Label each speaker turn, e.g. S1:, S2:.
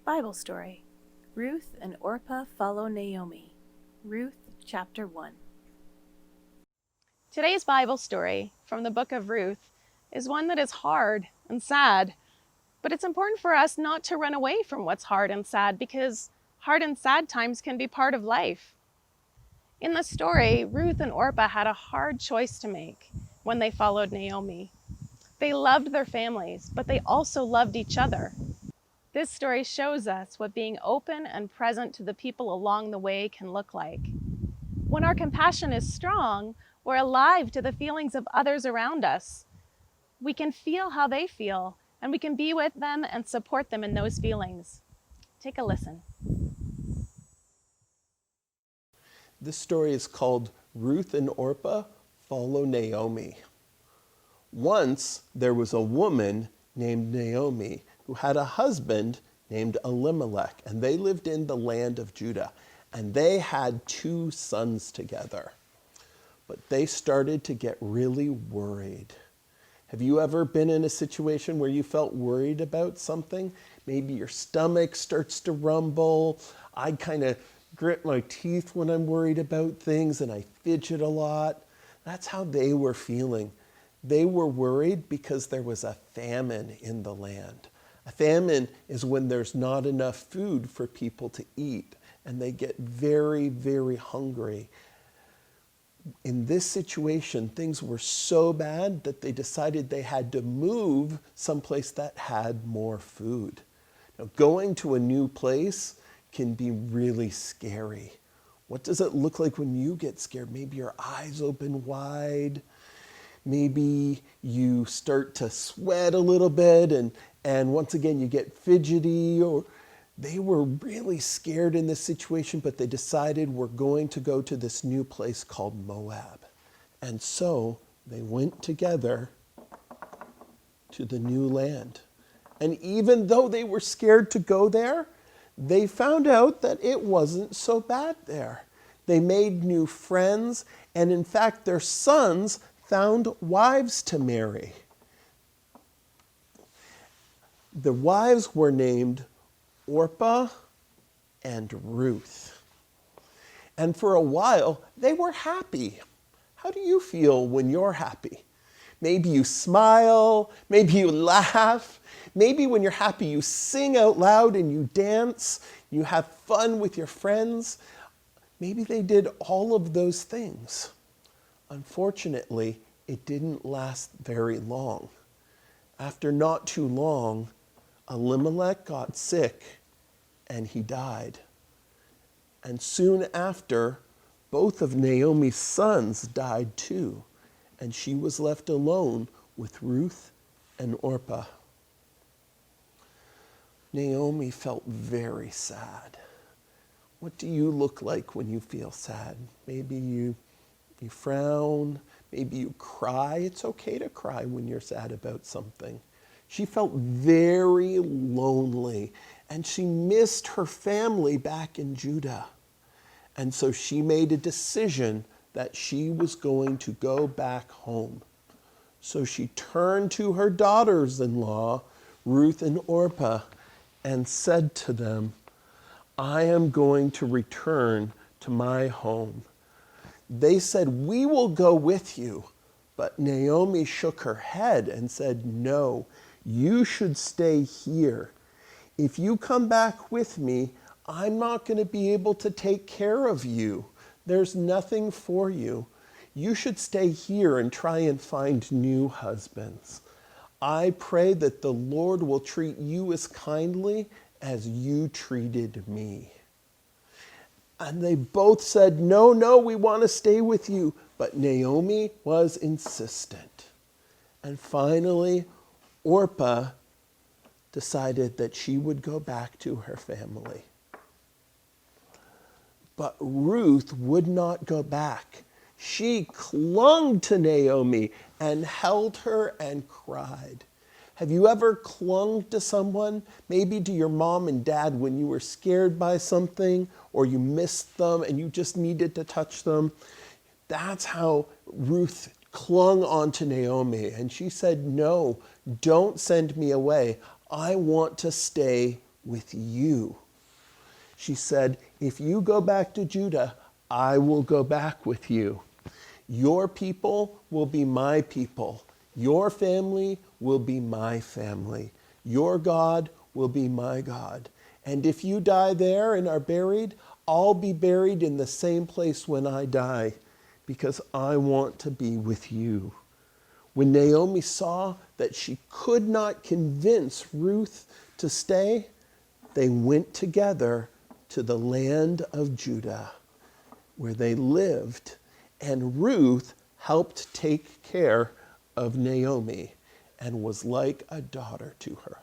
S1: Bible story, Ruth and Orpah follow Naomi. Ruth chapter 1.
S2: Today's Bible story from the book of Ruth is one that is hard and sad, but it's important for us not to run away from what's hard and sad because hard and sad times can be part of life. In the story, Ruth and Orpah had a hard choice to make when they followed Naomi. They loved their families, but they also loved each other. This story shows us what being open and present to the people along the way can look like. When our compassion is strong, we're alive to the feelings of others around us. We can feel how they feel, and we can be with them and support them in those feelings. Take a listen.
S3: This story is called Ruth and Orpah Follow Naomi. Once there was a woman named Naomi who had a husband named Elimelech, and they lived in the land of Judah, and they had 2 sons together. But they started to get really worried. Have you ever been in a situation where you felt worried about something? Maybe your stomach starts to rumble. I kind of grit my teeth when I'm worried about things, and I fidget a lot. That's how they were feeling. They were worried because there was a famine in the land. A famine is when there's not enough food for people to eat, and they get very, very hungry. In this situation, things were so bad that they decided they had to move someplace that had more food. Now, going to a new place can be really scary. What does it look like when you get scared? Maybe your eyes open wide. Maybe you start to sweat a little bit, and once again you get fidgety. Or they were really scared in this situation, but they decided we're going to go to this new place called Moab. And so they went together to the new land. And even though they were scared to go there, they found out that it wasn't so bad there. They made new friends, and in fact their sons found wives to marry. The wives were named Orpah and Ruth. And for a while, they were happy. How do you feel when you're happy? Maybe you smile, maybe you laugh. Maybe when you're happy, you sing out loud and you dance, you have fun with your friends. Maybe they did all of those things. Unfortunately, it didn't last very long. After not too long, Elimelech got sick and he died. And soon after, both of Naomi's sons died too, and she was left alone with Ruth and Orpah. Naomi felt very sad. What do you look like when you feel sad? Maybe you frown, maybe you cry. It's okay to cry when you're sad about something. She felt very lonely, and she missed her family back in Judah. And so she made a decision that she was going to go back home. So she turned to her daughters-in-law, Ruth and Orpah, and said to them, "I am going to return to my home." They said, "We will go with you." But Naomi shook her head and said, "No, you should stay here. If you come back with me, I'm not going to be able to take care of you. There's nothing for you. You should stay here and try and find new husbands. I pray that the Lord will treat you as kindly as you treated me." And they both said, no, we want to stay with you. But Naomi was insistent. And finally, Orpah decided that she would go back to her family. But Ruth would not go back. She clung to Naomi and held her and cried. Have you ever clung to someone, maybe to your mom and dad when you were scared by something or you missed them and you just needed to touch them? That's how Ruth clung on to Naomi, and she said, "No, don't send me away. I want to stay with you. She said, if you go back to Judah, I will go back with you. Your people will be my people. Your family will be my family. Your God will be my God. And if you die there and are buried, I'll be buried in the same place when I die, because I want to be with you. When Naomi saw that she could not convince Ruth to stay, they went together to the land of Judah, where they lived, and Ruth helped take care of Naomi and was like a daughter to her.